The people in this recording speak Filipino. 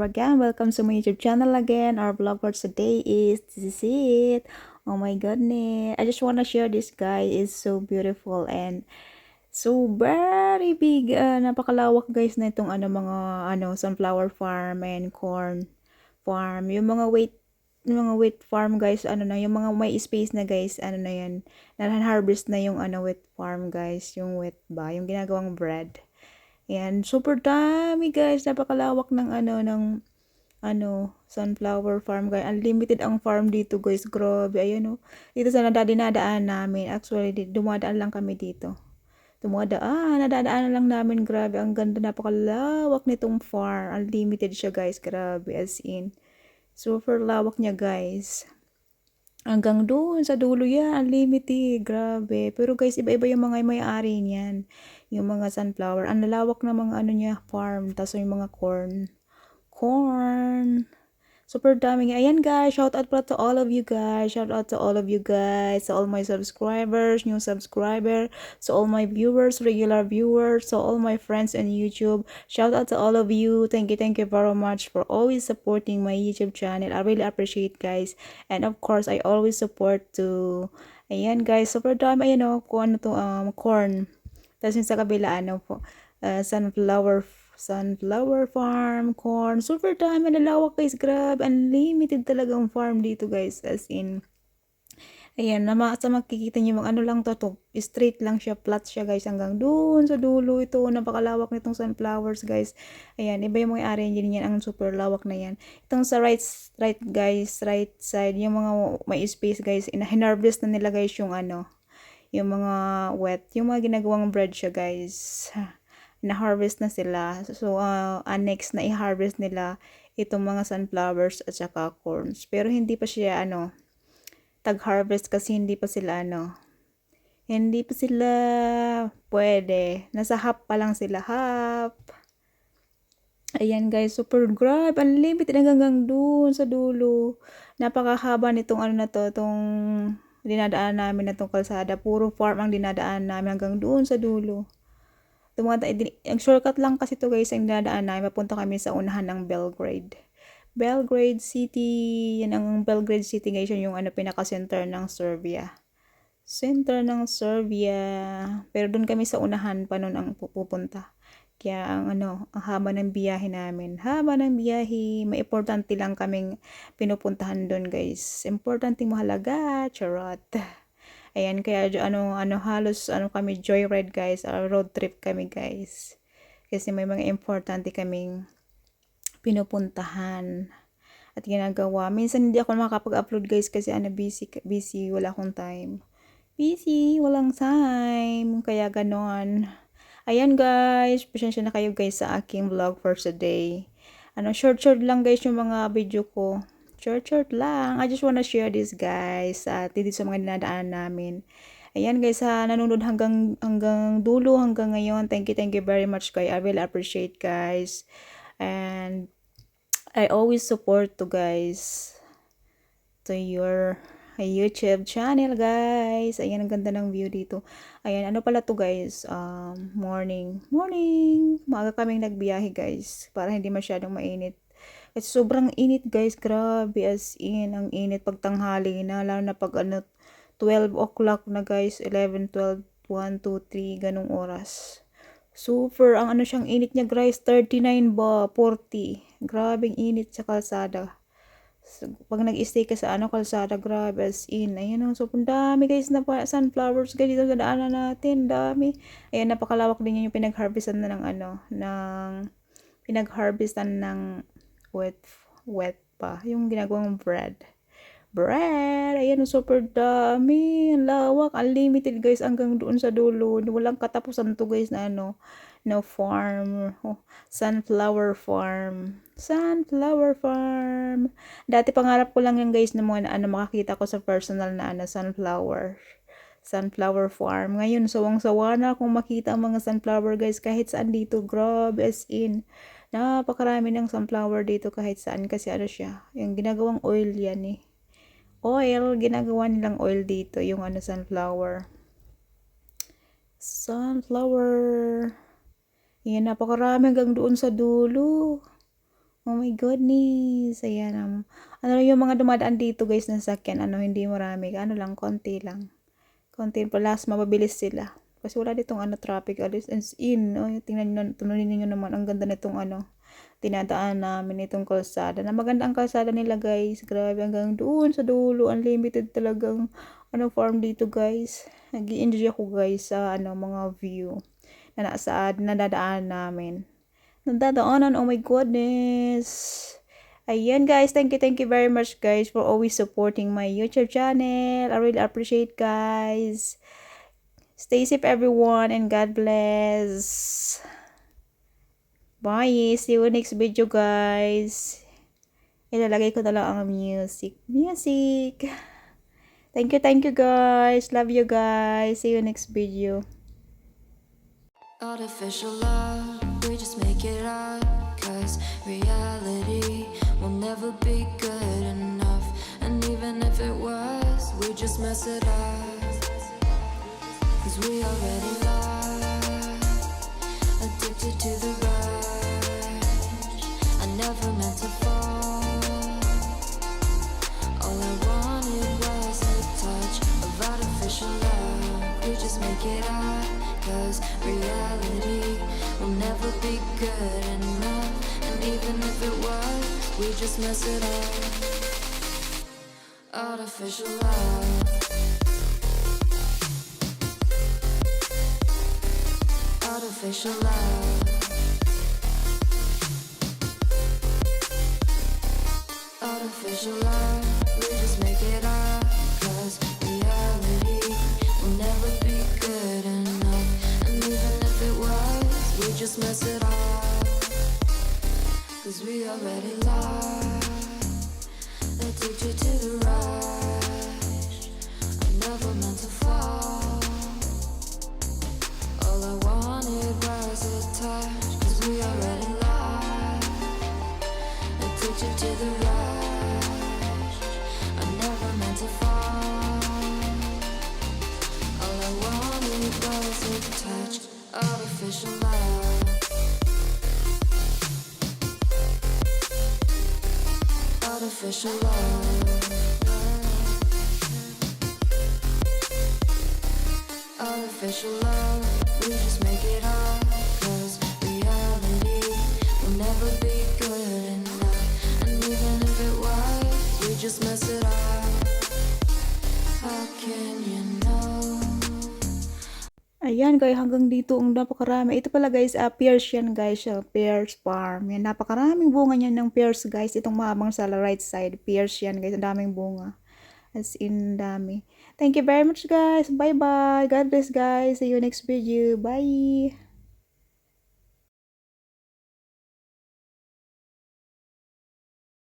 again. Welcome to my YouTube channel again. Our vlog for today is this is it. Oh my goodness. I just want to share this guy is so beautiful and so very big. Napakalawak guys na itong mga sunflower farm and corn farm. Yung mga wheat farm guys, yung mga may space na guys, na yan. Na-harvest na yung wheat farm guys, yung wheat ba, yung ginagawang bread. Yan, super dami guys. Napakalawak ng sunflower farm guys. Unlimited ang farm dito guys. Grabe, ayun oh. Dito sa dinadaan namin. Actually, dumadaan lang kami dito. Nadadaan lang namin. Grabe, ang ganda. Napakalawak nitong farm. Unlimited siya guys. Grabe, as in. Super lawak niya guys. Hanggang doon sa dulo yan, unlimited, grabe. Pero guys, iba-iba yung mga may-ari niyan. Yung mga sunflower. Ang lalawak na mga niya, farm. Tapos yung mga corn. Corn. Super dami nga. Ayan guys, shout out pala to all of you guys. Shout out to all of you guys. To all my subscribers, new subscriber. To all my viewers, regular viewers. To all my friends on YouTube. Shout out to all of you. Thank you very much for always supporting my YouTube channel. I really appreciate guys. And of course, I always support to... Ayan guys, super dami. Ayan o, kung ano to, corn. Tapos yung sa kabila, sunflower farm, corn, super dami, nalawak guys, grabe, unlimited talagang farm dito guys, as in, ayan, sa makikita nyo, lang to, straight lang siya, flat siya guys, hanggang dun sa dulo, ito, napakalawak nitong sunflowers guys, ayan, iba yung mga area niyan, ang super lawak na yan, itong sa right guys, right side, yung mga may space guys, hinarvest na nila guys yung yung mga wet, yung mga ginagawang bread siya guys, na-harvest na sila. So, next na i-harvest nila itong mga sunflowers at saka corns. Pero hindi pa siya, tag-harvest kasi hindi pa sila, hindi pa sila pwede. Nasa half pa lang sila, half. Ayan guys, super grabe, unlimited hanggang dun sa dulo. Napakahaba nitong itong dinadaan namin na itong kalsada. Puro farm ang dinadaan namin hanggang dun sa dulo. Ang shortcut lang kasi to guys, ang dinadaan namin, mapunta kami sa unahan ng Belgrade. Belgrade City, yan ang Belgrade City guys, yung pinaka-center ng Serbia. Center ng Serbia. Pero doon kami sa unahan pa noon ang pupunta. Kaya ang haba ng biyahe namin. Haba ng biyahe, may importante lang kaming pinupuntahan doon guys. Importante mahalaga, charot. Ayan, kaya halos kami joyride guys, road trip kami guys. Kasi may mga importante kaming pinupuntahan at ginagawa. Minsan hindi ako makakapag-upload guys kasi busy, wala akong time. Busy, walang time, kaya ganon. Ayan guys, pasensya na kayo guys sa aking vlog for today. Short lang guys yung mga video ko. Short lang. I just wanna share this guys dito sa mga dinadaan namin. Ayan guys, nanonood hanggang dulo hanggang ngayon. Thank you very much guys. I really appreciate guys. And I always support to guys to your YouTube channel guys. Ayan, ang ganda ng view dito. Ayan, pala to guys, morning, maaga kaming nagbiyahe guys para hindi masyadong mainit. Kasi sobrang init guys, grabe, as in, ang init pag tanghali na, lalo na pag 12 o'clock na guys, 11, 12, 1, 2, 3, ganong oras. Super, ang siyang init niya guys, 39 ba, 40. Grabe ang init sa kalsada. So, pag nag-stay ka sa kalsada, grabe, as in, ayan sobrang dami guys na sunflowers guys dito sa daanan natin, dami. Ayan, napakalawak din yung pinag-harvestan na pinag-harvestan ng wet pa, yung ginagawang bread, ayan, super dami, ang lawak, unlimited guys, hanggang doon sa dulo, walang katapusan to guys na farm, sunflower farm. Dati pangarap ko lang yan guys na mga makakita ko sa personal na sunflower farm. Ngayon, sawang-sawa na akong makita ang mga sunflower guys kahit saan dito. Grabe, as in. Napakarami ng sunflower dito kahit saan kasi siya. Yung ginagawang oil yan eh. Oil, ginagawa nilang oil dito. Yung sunflower. Yan, napakarami hanggang doon sa dulo. Oh my goodness. Ayan. Ano yung mga dumadaan dito guys ng sakyan. Hindi marami. Ano lang, konti lang. Konti plus mababilis sila. Kasi wala ditong traffic. As in, oh, tingnan niyo naman. Ang ganda nitong tinadaan namin itong kalsada. Na maganda ang kalsada nila guys. Grabe hanggang doon sa dulo. Unlimited talagang farm dito guys. Nag-i-enjoy ako guys sa mga view na nadadaan namin. Nadadaanan, oh my goodness. Ayan guys, thank you very much guys for always supporting my YouTube channel. I really appreciate guys. Stay safe everyone and God bless. Bye. See you next video guys. Ilalagay ko na lang ang music. Thank you guys. Love you guys. See you next video. Artificial love, we just make it up, 'cause reality will never be good enough. And even if it was, we just mess it up, 'cause we already lost, addicted to the rush. I never meant to fall. All I wanted was a touch of artificial love. We just make it up, 'cause reality will never be good enough. And even if it was, we just mess it up. Artificial love. Artificial love. Artificial love. We just make it up, 'cause reality will never be good enough. And even if it was, we just mess it up, 'cause we already lost, addicted to the rush. I never meant to fall. All I wanted was a touch, 'cause we already lost, addicted to the rush. I never meant to fall. All I wanted was a touch. Artificial love. Artificial love. Artificial love. We just make it up, 'cause reality will never be good enough. And even if it was, we just mess it up. How can you know? Ayan guys, hanggang dito ang napakarami. Ito pala guys, pears yan guys, pears farm. Yan, napakaraming bunga niyan ng pears guys. Itong mahabang sa right side, pears yan guys. Ang daming bunga. As in, dami. Thank you very much guys. Bye bye. God bless guys. See you next video. Bye.